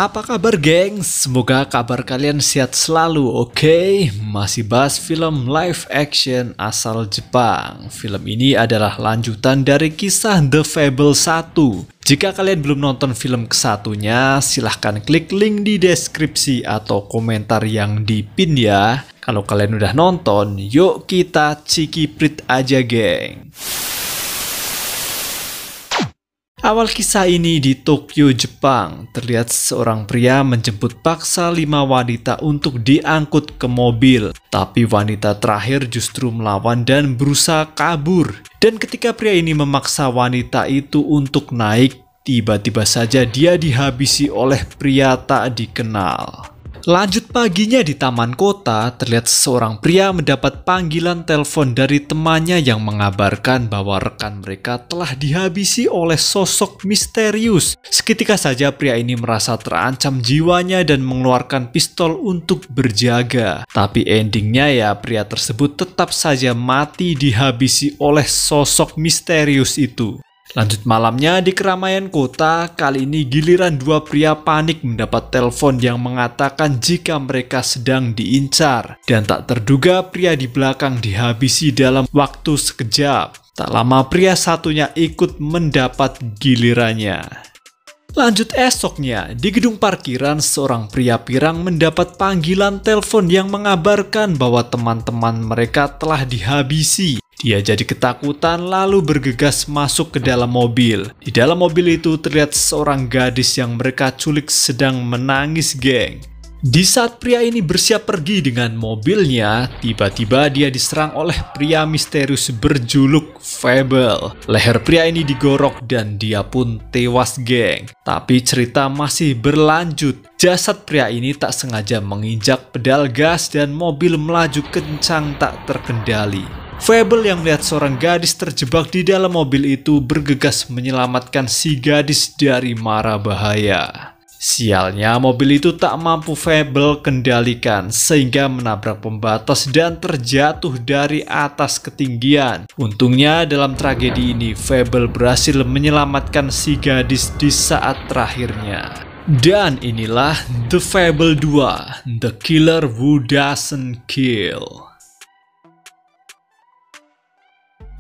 Apa kabar geng? Semoga kabar kalian sehat selalu, oke? Masih bahas film live action asal Jepang. Film ini adalah lanjutan dari kisah The Fable 1. Jika kalian belum nonton film kesatunya, silahkan klik link di deskripsi atau komentar yang di pin ya. Kalau kalian udah nonton, yuk kita cikiprit aja geng. Awal kisah ini di Tokyo, Jepang. Terlihat seorang pria menjemput paksa 5 wanita untuk diangkut ke mobil. Tapi wanita terakhir justru melawan dan berusaha kabur. Dan ketika pria ini memaksa wanita itu untuk naik, tiba-tiba saja dia dihabisi oleh pria tak dikenal. Lanjut paginya di taman kota, terlihat seorang pria mendapat panggilan telepon dari temannya yang mengabarkan bahwa rekan mereka telah dihabisi oleh sosok misterius. Seketika saja pria ini merasa terancam jiwanya dan mengeluarkan pistol untuk berjaga. Tapi endingnya ya pria tersebut tetap saja mati dihabisi oleh sosok misterius itu. Lanjut malamnya di keramaian kota, kali ini giliran dua pria panik mendapat telepon yang mengatakan jika mereka sedang diincar. Dan tak terduga pria di belakang dihabisi dalam waktu sekejap. Tak lama pria satunya ikut mendapat gilirannya. Lanjut esoknya, di gedung parkiran seorang pria pirang mendapat panggilan telepon yang mengabarkan bahwa teman-teman mereka telah dihabisi. Dia jadi ketakutan lalu bergegas masuk ke dalam mobil. Di dalam mobil itu terlihat seorang gadis yang mereka culik sedang menangis geng. Di saat pria ini bersiap pergi dengan mobilnya, tiba-tiba dia diserang oleh pria misterius berjuluk Fable. Leher pria ini digorok dan dia pun tewas geng. Tapi cerita masih berlanjut. Jasad pria ini tak sengaja menginjak pedal gas dan mobil melaju kencang tak terkendali. Fable yang melihat seorang gadis terjebak di dalam mobil itu bergegas menyelamatkan si gadis dari mara bahaya. Sialnya mobil itu tak mampu Fable kendalikan sehingga menabrak pembatas dan terjatuh dari atas ketinggian. Untungnya dalam tragedi ini Fable berhasil menyelamatkan si gadis di saat terakhirnya. Dan inilah The Fable 2, The Killer Who Doesn't Kill.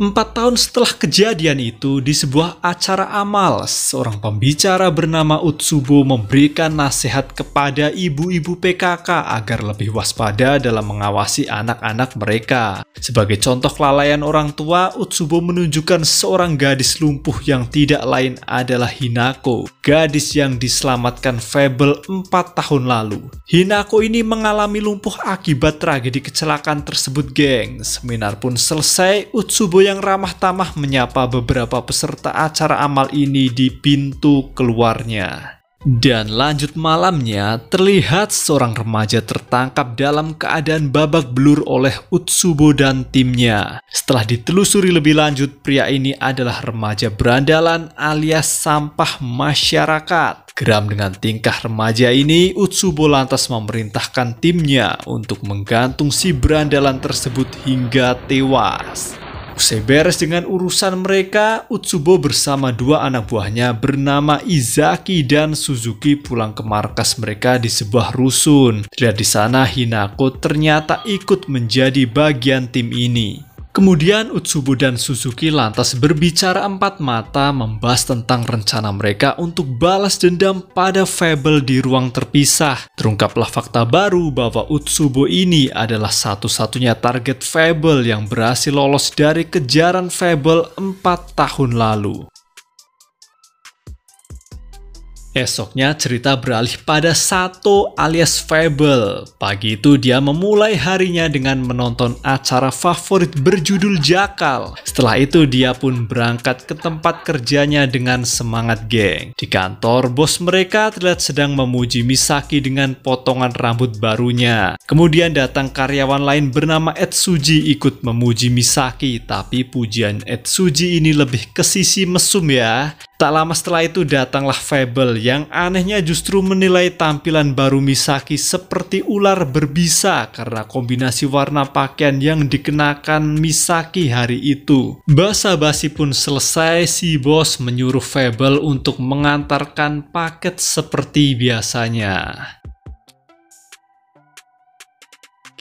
4 tahun setelah kejadian itu, di sebuah acara amal, seorang pembicara bernama Utsubo memberikan nasihat kepada ibu-ibu PKK agar lebih waspada dalam mengawasi anak-anak mereka. Sebagai contoh kelalaian orang tua, Utsubo menunjukkan seorang gadis lumpuh yang tidak lain adalah Hinako, gadis yang diselamatkan Fable 4 tahun lalu. Hinako ini mengalami lumpuh akibat tragedi kecelakaan tersebut geng. Seminar pun selesai, Utsubo yang ramah tamah menyapa beberapa peserta acara amal ini di pintu keluarnya. Dan lanjut malamnya, terlihat seorang remaja tertangkap dalam keadaan babak belur oleh Utsubo dan timnya. Setelah ditelusuri lebih lanjut, pria ini adalah remaja berandalan alias sampah masyarakat. Geram dengan tingkah remaja ini, Utsubo lantas memerintahkan timnya untuk menggantung si berandalan tersebut hingga tewas. Usai beres dengan urusan mereka, Utsubo bersama dua anak buahnya bernama Izaki dan Suzuki pulang ke markas mereka di sebuah rusun. Lihat di sana Hinako ternyata ikut menjadi bagian tim ini. Kemudian Utsubo dan Suzuki lantas berbicara empat mata membahas tentang rencana mereka untuk balas dendam pada Fable di ruang terpisah. Terungkaplah fakta baru bahwa Utsubo ini adalah satu-satunya target Fable yang berhasil lolos dari kejaran Fable 4 tahun lalu. Esoknya cerita beralih pada Sato alias Fable. Pagi itu dia memulai harinya dengan menonton acara favorit berjudul Jakal. Setelah itu dia pun berangkat ke tempat kerjanya dengan semangat geng. Di kantor, bos mereka terlihat sedang memuji Misaki dengan potongan rambut barunya. Kemudian datang karyawan lain bernama Etsuji ikut memuji Misaki. Tapi pujian Etsuji ini lebih ke sisi mesum ya. Tak lama setelah itu datanglah Fable yang anehnya justru menilai tampilan baru Misaki seperti ular berbisa karena kombinasi warna pakaian yang dikenakan Misaki hari itu. Basa-basi pun selesai, si bos menyuruh Fable untuk mengantarkan paket seperti biasanya.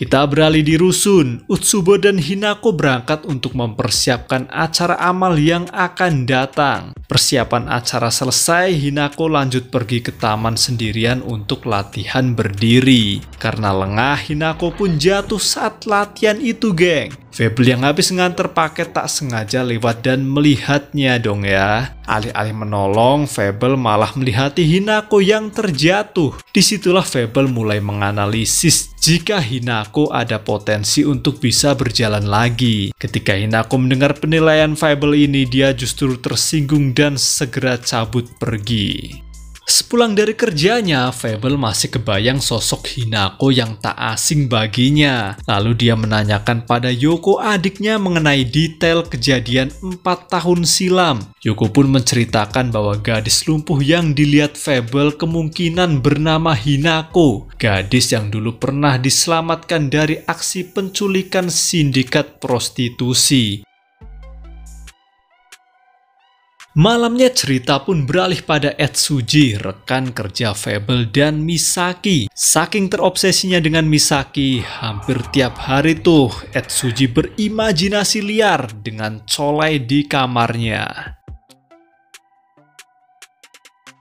Kita beralih di rusun. Utsubo dan Hinako berangkat untuk mempersiapkan acara amal yang akan datang. Persiapan acara selesai, Hinako lanjut pergi ke taman sendirian untuk latihan berdiri. Karena lengah, Hinako pun jatuh saat latihan itu, geng. Fable yang habis nganter paket tak sengaja lewat dan melihatnya dong ya. Alih-alih menolong, Fable malah melihati Hinako yang terjatuh. Disitulah Fable mulai menganalisis jika Hinako ada potensi untuk bisa berjalan lagi. Ketika Hinako mendengar penilaian Fable ini, dia justru tersinggung dan segera cabut pergi. Sepulang dari kerjanya, Fable masih kebayang sosok Hinako yang tak asing baginya. Lalu dia menanyakan pada Yoko adiknya mengenai detail kejadian 4 tahun silam. Yoko pun menceritakan bahwa gadis lumpuh yang dilihat Fable kemungkinan bernama Hinako. Gadis yang dulu pernah diselamatkan dari aksi penculikan sindikat prostitusi. Malamnya cerita pun beralih pada Etsuji, rekan kerja Fable dan Misaki. Saking terobsesinya dengan Misaki, hampir tiap hari tuh Etsuji berimajinasi liar dengan colai di kamarnya.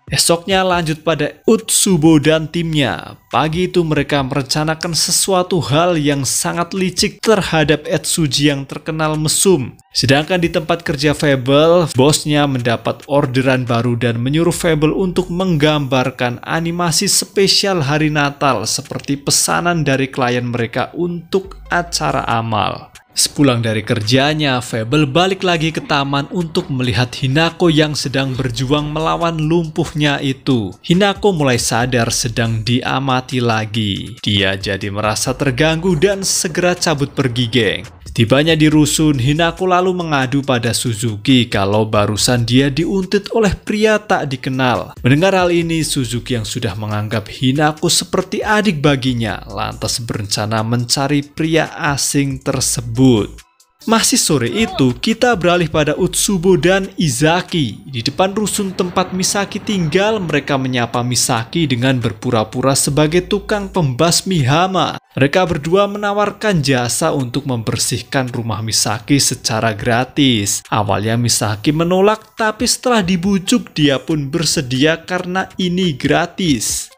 Esoknya lanjut pada Utsubo dan timnya. Pagi itu mereka merencanakan sesuatu hal yang sangat licik terhadap Etsuji yang terkenal mesum. Sedangkan di tempat kerja Fable, bosnya mendapat orderan baru dan menyuruh Fable untuk menggambarkan animasi spesial hari Natal seperti pesanan dari klien mereka untuk acara amal. Sepulang dari kerjanya, Fable balik lagi ke taman untuk melihat Hinako yang sedang berjuang melawan lumpuhnya itu. Hinako mulai sadar sedang diamati lagi. Dia jadi merasa terganggu dan segera cabut pergi, geng. Tibanya di rusun, Hinako lalu mengadu pada Suzuki kalau barusan dia diuntit oleh pria tak dikenal. Mendengar hal ini, Suzuki yang sudah menganggap Hinako seperti adik baginya, lantas berencana mencari pria asing tersebut. Masih sore itu, kita beralih pada Utsubo dan Izaki. Di depan rusun tempat Misaki tinggal, mereka menyapa Misaki dengan berpura-pura sebagai tukang pembasmi hama. Mereka berdua menawarkan jasa untuk membersihkan rumah Misaki secara gratis. Awalnya Misaki menolak, tapi setelah dibujuk dia pun bersedia karena ini gratis.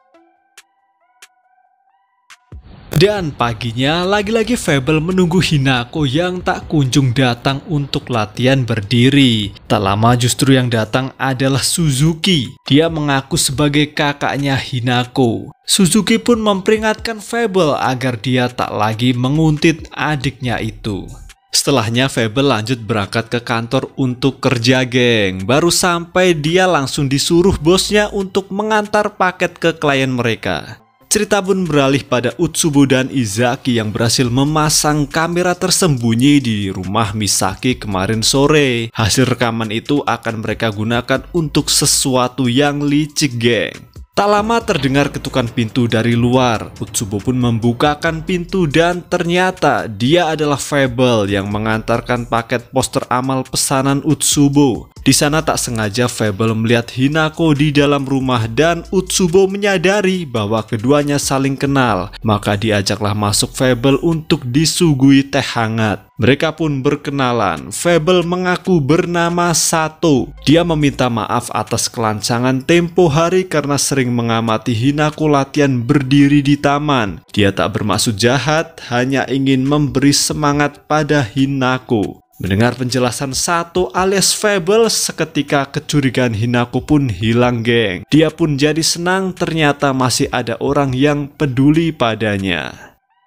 Dan paginya, lagi-lagi Fable menunggu Hinako yang tak kunjung datang untuk latihan berdiri. Tak lama justru yang datang adalah Suzuki. Dia mengaku sebagai kakaknya Hinako. Suzuki pun memperingatkan Fable agar dia tak lagi menguntit adiknya itu. Setelahnya Fable lanjut berangkat ke kantor untuk kerja, geng. Baru sampai dia langsung disuruh bosnya untuk mengantar paket ke klien mereka. Cerita pun beralih pada Utsubo dan Izaki yang berhasil memasang kamera tersembunyi di rumah Misaki kemarin sore. Hasil rekaman itu akan mereka gunakan untuk sesuatu yang licik, geng. Tak lama terdengar ketukan pintu dari luar. Utsubo pun membukakan pintu dan ternyata dia adalah Fable yang mengantarkan paket poster amal pesanan Utsubo. Di sana tak sengaja Fable melihat Hinako di dalam rumah dan Utsubo menyadari bahwa keduanya saling kenal. Maka diajaklah masuk Fable untuk disuguhi teh hangat. Mereka pun berkenalan. Fable mengaku bernama Sato. Dia meminta maaf atas kelancangan tempo hari karena sering mengamati Hinako latihan berdiri di taman. Dia tak bermaksud jahat, hanya ingin memberi semangat pada Hinako. Mendengar penjelasan Sato alias Fable, seketika kecurigaan Hinako pun hilang, geng. Dia pun jadi senang ternyata masih ada orang yang peduli padanya.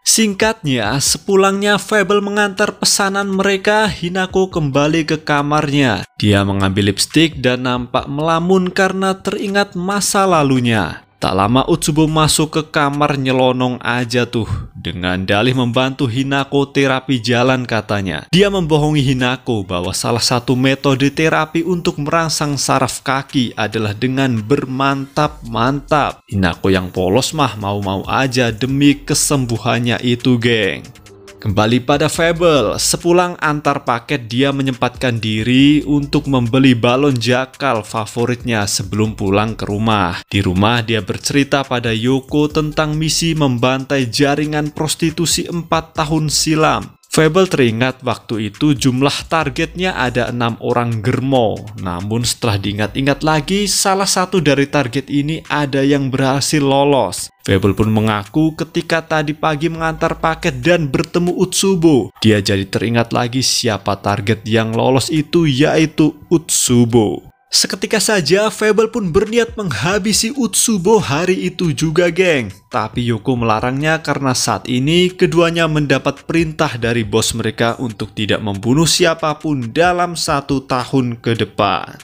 Singkatnya, sepulangnya Fable mengantar pesanan mereka, Hinako kembali ke kamarnya. Dia mengambil lipstik dan nampak melamun karena teringat masa lalunya. Tak lama Utsubo masuk ke kamar nyelonong aja tuh, dengan dalih membantu Hinako terapi jalan katanya. Dia membohongi Hinako bahwa salah satu metode terapi untuk merangsang saraf kaki adalah dengan bermantap-mantap. Hinako yang polos mah mau-mau aja demi kesembuhannya itu, geng. Kembali pada Fable, sepulang antar paket dia menyempatkan diri untuk membeli balon jakal favoritnya sebelum pulang ke rumah. Di rumah dia bercerita pada Yoko tentang misi membantai jaringan prostitusi 4 tahun silam. Fable teringat waktu itu jumlah targetnya ada 6 orang germo. Namun setelah diingat-ingat lagi, salah satu dari target ini ada yang berhasil lolos. Fable pun mengaku ketika tadi pagi mengantar paket dan bertemu Utsubo. Dia jadi teringat lagi siapa target yang lolos itu, yaitu Utsubo. Seketika saja Fable pun berniat menghabisi Utsubo hari itu juga, geng. Tapi Yoko melarangnya karena saat ini keduanya mendapat perintah dari bos mereka untuk tidak membunuh siapapun dalam 1 tahun ke depan.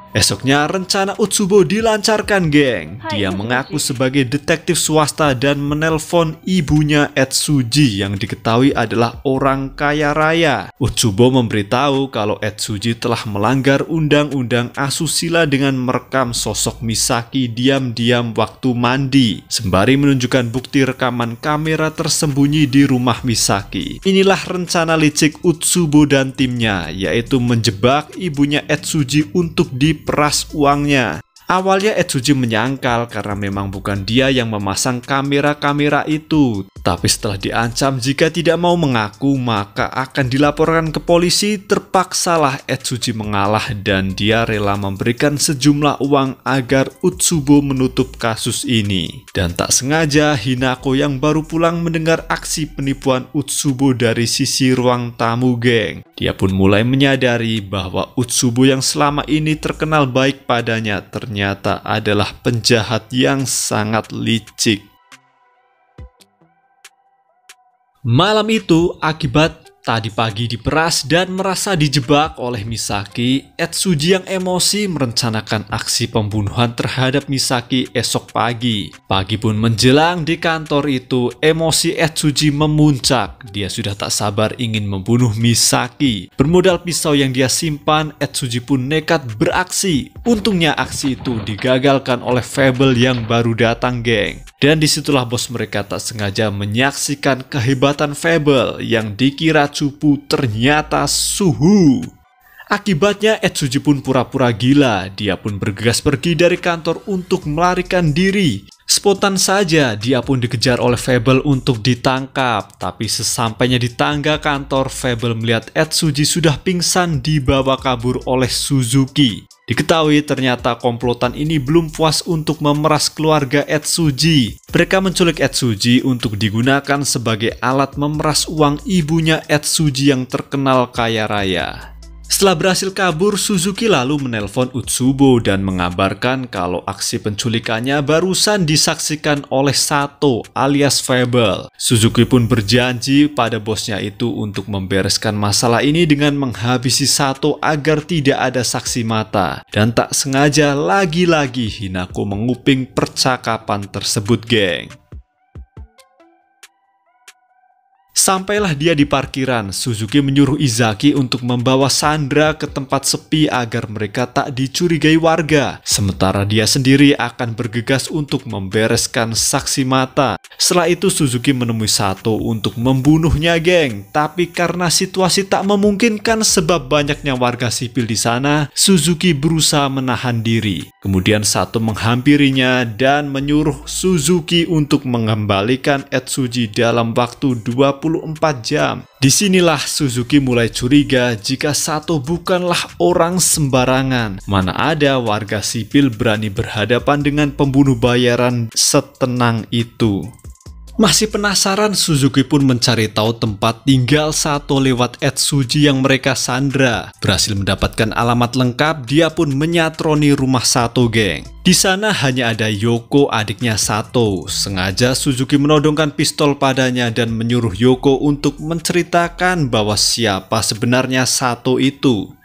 Esoknya rencana Utsubo dilancarkan, geng. Dia mengaku sebagai detektif swasta dan menelpon ibunya Etsuji yang diketahui adalah orang kaya raya. Utsubo memberitahu kalau Etsuji telah melanggar undang-undang asusila dengan merekam sosok Misaki diam-diam waktu mandi, sembari menunjukkan bukti rekaman kamera tersembunyi di rumah Misaki. Inilah rencana licik Utsubo dan timnya, yaitu menjebak ibunya Etsuji untuk diperas uangnya. Awalnya Etsuji menyangkal karena memang bukan dia yang memasang kamera-kamera itu. Tapi setelah diancam jika tidak mau mengaku maka akan dilaporkan ke polisi, terpaksalah Etsuji mengalah dan dia rela memberikan sejumlah uang agar Utsubo menutup kasus ini. Dan tak sengaja Hinako yang baru pulang mendengar aksi penipuan Utsubo dari sisi ruang tamu, geng. Dia pun mulai menyadari bahwa Utsubo yang selama ini terkenal baik padanya ternyata adalah penjahat yang sangat licik. Malam itu, akibat tadi pagi diperas dan merasa dijebak oleh Misaki, Etsuji yang emosi merencanakan aksi pembunuhan terhadap Misaki esok pagi. Pagi pun menjelang di kantor itu, emosi Etsuji memuncak. Dia sudah tak sabar ingin membunuh Misaki. Bermodal pisau yang dia simpan, Etsuji pun nekat beraksi. Untungnya aksi itu digagalkan oleh Fable yang baru datang, geng. Dan disitulah bos mereka tak sengaja menyaksikan kehebatan Fable yang dikira cupu ternyata suhu. Akibatnya Etsuji pun pura-pura gila. Dia pun bergegas pergi dari kantor untuk melarikan diri. Spontan saja dia pun dikejar oleh Fable untuk ditangkap. Tapi sesampainya di tangga kantor, Fable melihat Etsuji sudah pingsan dibawa kabur oleh Suzuki. Diketahui ternyata komplotan ini belum puas untuk memeras keluarga Etsuji. Mereka menculik Etsuji untuk digunakan sebagai alat memeras uang ibunya Etsuji yang terkenal kaya raya. Setelah berhasil kabur, Suzuki lalu menelpon Utsubo dan mengabarkan kalau aksi penculikannya barusan disaksikan oleh Sato alias Fable. Suzuki pun berjanji pada bosnya itu untuk membereskan masalah ini dengan menghabisi Sato agar tidak ada saksi mata. Dan tak sengaja lagi-lagi Hinako menguping percakapan tersebut, geng. Sampailah dia di parkiran, Suzuki menyuruh Izaki untuk membawa Sandra ke tempat sepi agar mereka tak dicurigai warga. Sementara dia sendiri akan bergegas untuk membereskan saksi mata. Setelah itu Suzuki menemui Sato untuk membunuhnya, geng. Tapi karena situasi tak memungkinkan sebab banyaknya warga sipil di sana, Suzuki berusaha menahan diri. Kemudian Sato menghampirinya dan menyuruh Suzuki untuk mengembalikan Etsuji dalam waktu 24 jam. Disinilah Suzuki mulai curiga jika Sato bukanlah orang sembarangan. Mana ada warga sipil berani berhadapan dengan pembunuh bayaran setenang itu. Masih penasaran, Suzuki pun mencari tahu tempat tinggal Sato lewat Etsuji yang mereka sandra. Berhasil mendapatkan alamat lengkap, dia pun menyatroni rumah Sato, geng. Di sana hanya ada Yoko, adiknya Sato. Sengaja Suzuki menodongkan pistol padanya dan menyuruh Yoko untuk menceritakan bahwa siapa sebenarnya Sato itu.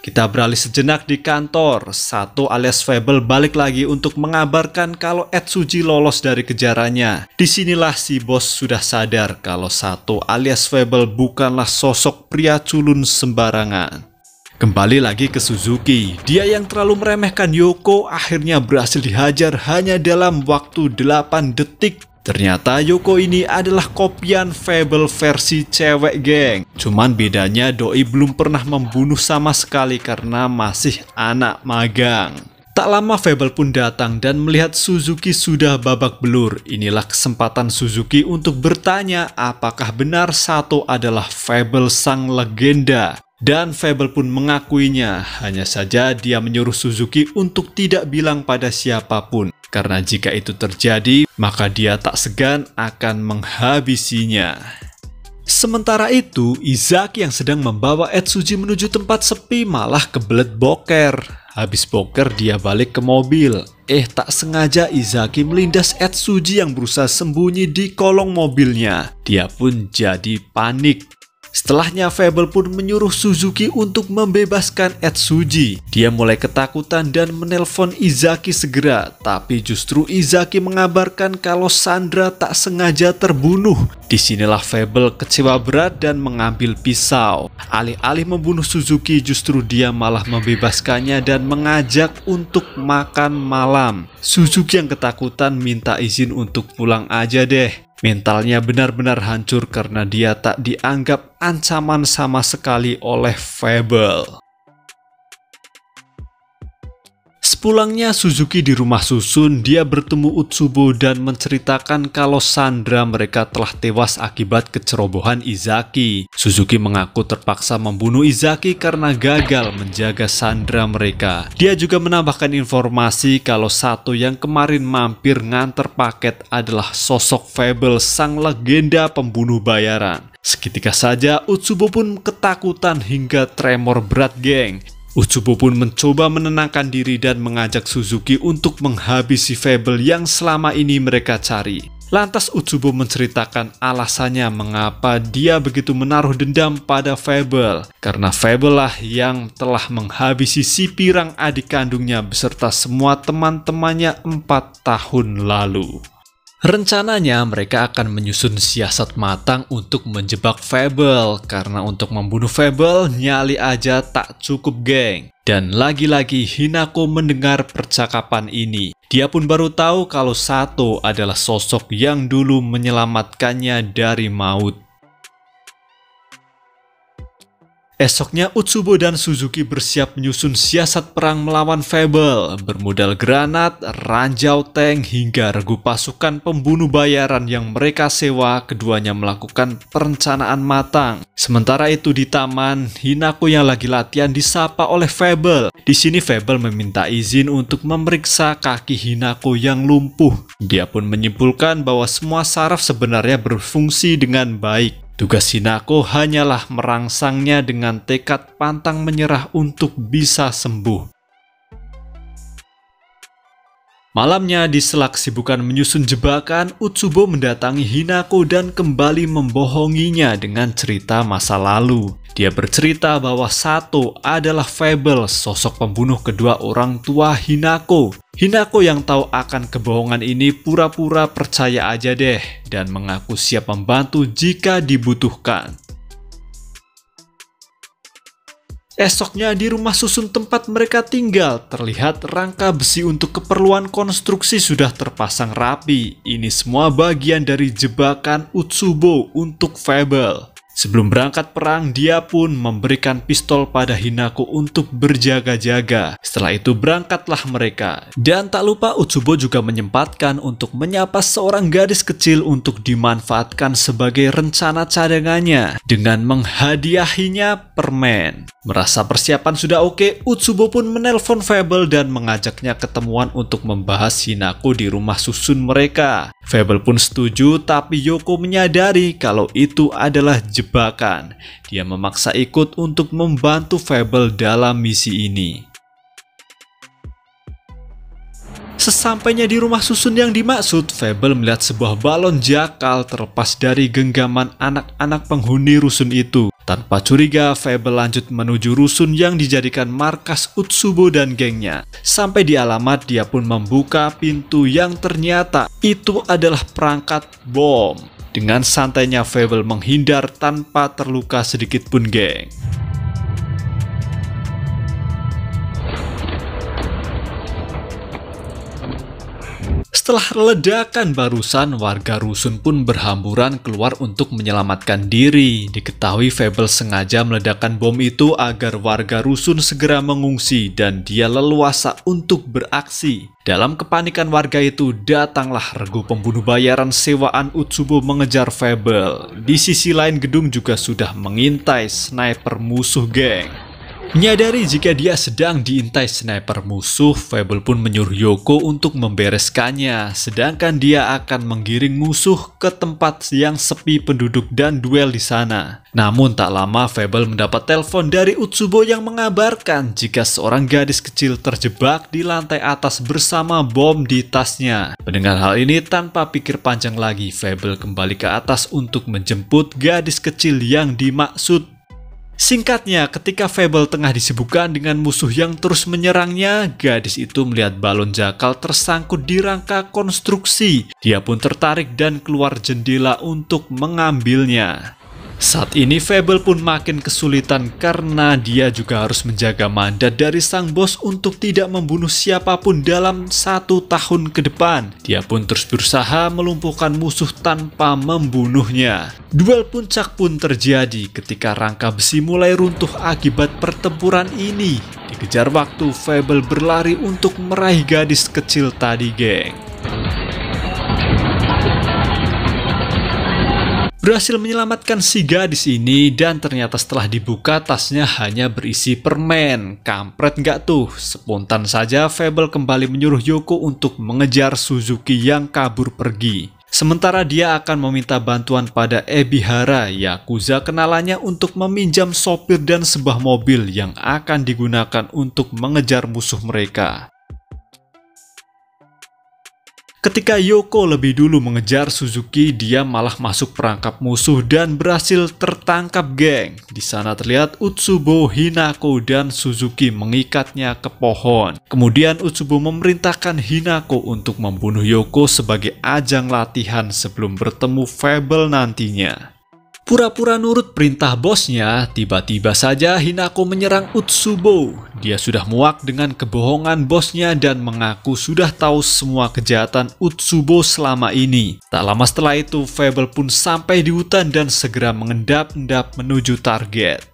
Kita beralih sejenak di kantor. Sato alias Fable balik lagi untuk mengabarkan kalau Etsuji lolos dari kejarannya. Disinilah si bos sudah sadar kalau Sato alias Fable bukanlah sosok pria culun sembarangan. Kembali lagi ke Suzuki. Dia yang terlalu meremehkan Yoko akhirnya berhasil dihajar hanya dalam waktu 8 detik. Ternyata Yoko ini adalah kopian Fable versi cewek, geng. Cuman bedanya doi belum pernah membunuh sama sekali karena masih anak magang. Tak lama Fable pun datang dan melihat Suzuki sudah babak belur. Inilah kesempatan Suzuki untuk bertanya apakah benar Sato adalah Fable sang legenda. Dan Fable pun mengakuinya, hanya saja dia menyuruh Suzuki untuk tidak bilang pada siapapun. Karena jika itu terjadi, maka dia tak segan akan menghabisinya. Sementara itu, Izaki yang sedang membawa Etsuji menuju tempat sepi malah kebelet boker. Habis boker dia balik ke mobil. Tak sengaja Izaki melindas Etsuji yang berusaha sembunyi di kolong mobilnya. Dia pun jadi panik. Setelahnya Fable pun menyuruh Suzuki untuk membebaskan Etsuji. Dia mulai ketakutan dan menelpon Izaki segera, tapi justru Izaki mengabarkan kalau Sandra tak sengaja terbunuh. Disinilah Fable kecewa berat dan mengambil pisau. Alih-alih membunuh Suzuki, justru dia malah membebaskannya dan mengajak untuk makan malam. Suzuki yang ketakutan minta izin untuk pulang aja deh. Mentalnya benar-benar hancur karena dia tak dianggap ancaman sama sekali oleh Fable. Sepulangnya Suzuki di rumah susun, dia bertemu Utsubo dan menceritakan kalau Sandra mereka telah tewas akibat kecerobohan Izaki. Suzuki mengaku terpaksa membunuh Izaki karena gagal menjaga Sandra mereka. Dia juga menambahkan informasi kalau Sato yang kemarin mampir nganter paket adalah sosok Fable sang legenda pembunuh bayaran. Seketika saja Utsubo pun ketakutan hingga tremor berat, geng. Utsubo pun mencoba menenangkan diri dan mengajak Suzuki untuk menghabisi Fable yang selama ini mereka cari. Lantas Utsubo menceritakan alasannya mengapa dia begitu menaruh dendam pada Fable. Karena Fable lah yang telah menghabisi si pirang adik kandungnya beserta semua teman-temannya 4 tahun lalu. Rencananya mereka akan menyusun siasat matang untuk menjebak Fable, karena untuk membunuh Fable nyali aja tak cukup, geng. Dan lagi-lagi Hinako mendengar percakapan ini. Dia pun baru tahu kalau Sato adalah sosok yang dulu menyelamatkannya dari maut. Esoknya Utsubo dan Suzuki bersiap menyusun siasat perang melawan Fable, bermodal granat, ranjau tank, hingga regu pasukan pembunuh bayaran yang mereka sewa. Keduanya melakukan perencanaan matang. Sementara itu di taman, Hinako yang lagi latihan disapa oleh Fable. Di sini Fable meminta izin untuk memeriksa kaki Hinako yang lumpuh. Dia pun menyimpulkan bahwa semua saraf sebenarnya berfungsi dengan baik. Tugas Hinako hanyalah merangsangnya dengan tekad pantang menyerah untuk bisa sembuh. Malamnya di sela kesibukan menyusun jebakan, Utsubo mendatangi Hinako dan kembali membohonginya dengan cerita masa lalu. Dia bercerita bahwa Sato adalah Fable, sosok pembunuh kedua orang tua Hinako. Hinako yang tahu akan kebohongan ini pura-pura percaya aja deh dan mengaku siap membantu jika dibutuhkan. Esoknya di rumah susun tempat mereka tinggal, terlihat rangka besi untuk keperluan konstruksi sudah terpasang rapi. Ini semua bagian dari jebakan Utsubo untuk Fable. Sebelum berangkat perang, dia pun memberikan pistol pada Hinako untuk berjaga-jaga. Setelah itu berangkatlah mereka. Dan tak lupa Utsubo juga menyempatkan untuk menyapa seorang gadis kecil untuk dimanfaatkan sebagai rencana cadangannya dengan menghadiahinya permen. Merasa persiapan sudah oke, Utsubo pun menelpon Fable dan mengajaknya ketemuan untuk membahas Hinako di rumah susun mereka. Fable pun setuju, tapi Yoko menyadari kalau itu adalah jebakan. Dia memaksa ikut untuk membantu Fable dalam misi ini. Sesampainya di rumah susun yang dimaksud, Fable melihat sebuah balon jakal terlepas dari genggaman anak-anak penghuni rusun itu. Tanpa curiga, Fable lanjut menuju rusun yang dijadikan markas Utsubo dan gengnya. Sampai di alamat, dia pun membuka pintu yang ternyata itu adalah perangkat bom. Dengan santainya Fable menghindar tanpa terluka sedikit pun, geng. Setelah ledakan barusan, warga rusun pun berhamburan keluar untuk menyelamatkan diri. Diketahui Fable sengaja meledakkan bom itu agar warga rusun segera mengungsi dan dia leluasa untuk beraksi. Dalam kepanikan warga itu, datanglah regu pembunuh bayaran sewaan Utsubo mengejar Fable. Di sisi lain gedung juga sudah mengintai sniper musuh, geng. Menyadari jika dia sedang diintai sniper musuh, Fable pun menyuruh Yoko untuk membereskannya, sedangkan dia akan menggiring musuh ke tempat yang sepi penduduk dan duel di sana. Namun tak lama Fable mendapat telepon dari Utsubo yang mengabarkan jika seorang gadis kecil terjebak di lantai atas bersama bom di tasnya. Mendengar hal ini, tanpa pikir panjang lagi, Fable kembali ke atas untuk menjemput gadis kecil yang dimaksud. Singkatnya, ketika Fable tengah disibukkan dengan musuh yang terus menyerangnya, gadis itu melihat balon jakal tersangkut di rangka konstruksi. Dia pun tertarik dan keluar jendela untuk mengambilnya. Saat ini Fable pun makin kesulitan karena dia juga harus menjaga mandat dari sang bos untuk tidak membunuh siapapun dalam 1 tahun ke depan. Dia pun terus berusaha melumpuhkan musuh tanpa membunuhnya. Duel puncak pun terjadi ketika rangka besi mulai runtuh akibat pertempuran ini. Dikejar waktu, Fable berlari untuk meraih gadis kecil tadi, geng. Berhasil menyelamatkan si gadis ini dan ternyata setelah dibuka tasnya hanya berisi permen. Kampret nggak tuh? Spontan saja Fable kembali menyuruh Yoko untuk mengejar Suzuki yang kabur pergi. Sementara dia akan meminta bantuan pada Ebihara, yakuza kenalannya, untuk meminjam sopir dan sebuah mobil yang akan digunakan untuk mengejar musuh mereka. Ketika Yoko lebih dulu mengejar Suzuki, dia malah masuk perangkap musuh dan berhasil tertangkap, geng. Di sana terlihat Utsubo, Hinako, dan Suzuki mengikatnya ke pohon. Kemudian Utsubo memerintahkan Hinako untuk membunuh Yoko sebagai ajang latihan sebelum bertemu Fable nantinya. Pura-pura nurut perintah bosnya, tiba-tiba saja Hinako menyerang Utsubo. Dia sudah muak dengan kebohongan bosnya dan mengaku sudah tahu semua kejahatan Utsubo selama ini. Tak lama setelah itu, Fable pun sampai di hutan dan segera mengendap-endap menuju target.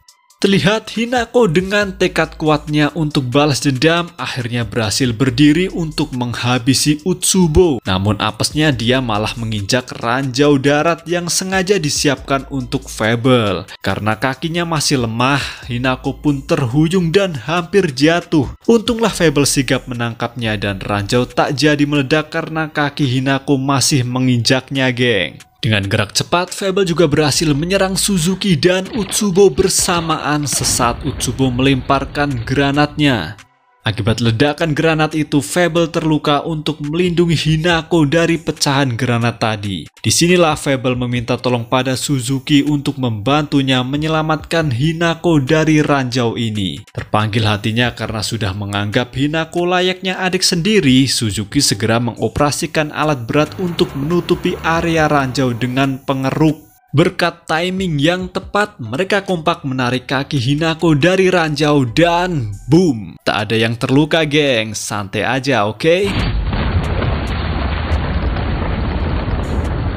Terlihat Hinako dengan tekad kuatnya untuk balas dendam akhirnya berhasil berdiri untuk menghabisi Utsubo. Namun apesnya dia malah menginjak ranjau darat yang sengaja disiapkan untuk Fable. Karena kakinya masih lemah, Hinako pun terhuyung dan hampir jatuh. Untunglah Fable sigap menangkapnya dan ranjau tak jadi meledak karena kaki Hinako masih menginjaknya, geng. Dengan gerak cepat, Fable juga berhasil menyerang Suzuki dan Utsubo bersamaan sesaat Utsubo melemparkan granatnya. Akibat ledakan granat itu, Fable terluka untuk melindungi Hinako dari pecahan granat tadi. Disinilah Fable meminta tolong pada Suzuki untuk membantunya menyelamatkan Hinako dari ranjau ini. Terpanggil hatinya karena sudah menganggap Hinako layaknya adik sendiri, Suzuki segera mengoperasikan alat berat untuk menutupi area ranjau dengan pengeruk. Berkat timing yang tepat, mereka kompak menarik kaki Hinako dari ranjau dan boom! Tak ada yang terluka, geng. Santai aja, oke?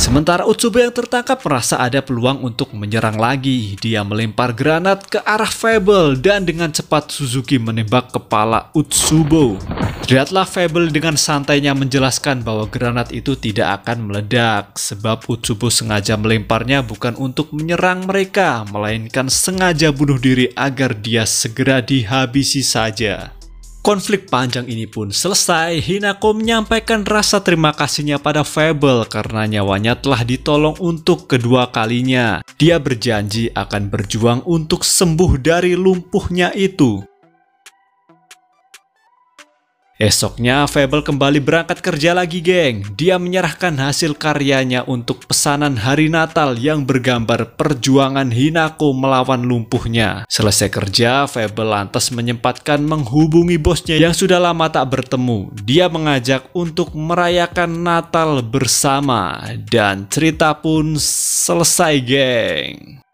Sementara Utsubo yang tertangkap merasa ada peluang untuk menyerang lagi. Dia melempar granat ke arah Fable dan dengan cepat Suzuki menembak kepala Utsubo. Lihatlah Fable dengan santainya menjelaskan bahwa granat itu tidak akan meledak sebab Utsubo sengaja melemparnya bukan untuk menyerang mereka, melainkan sengaja bunuh diri agar dia segera dihabisi saja. Konflik panjang ini pun selesai. Hinako menyampaikan rasa terima kasihnya pada Fable karena nyawanya telah ditolong untuk kedua kalinya. Dia berjanji akan berjuang untuk sembuh dari lumpuhnya itu. Esoknya, Fable kembali berangkat kerja lagi, geng. Dia menyerahkan hasil karyanya untuk pesanan hari Natal yang bergambar perjuangan Hinako melawan lumpuhnya. Selesai kerja, Fable lantas menyempatkan menghubungi bosnya yang sudah lama tak bertemu. Dia mengajak untuk merayakan Natal bersama, dan cerita pun selesai, geng.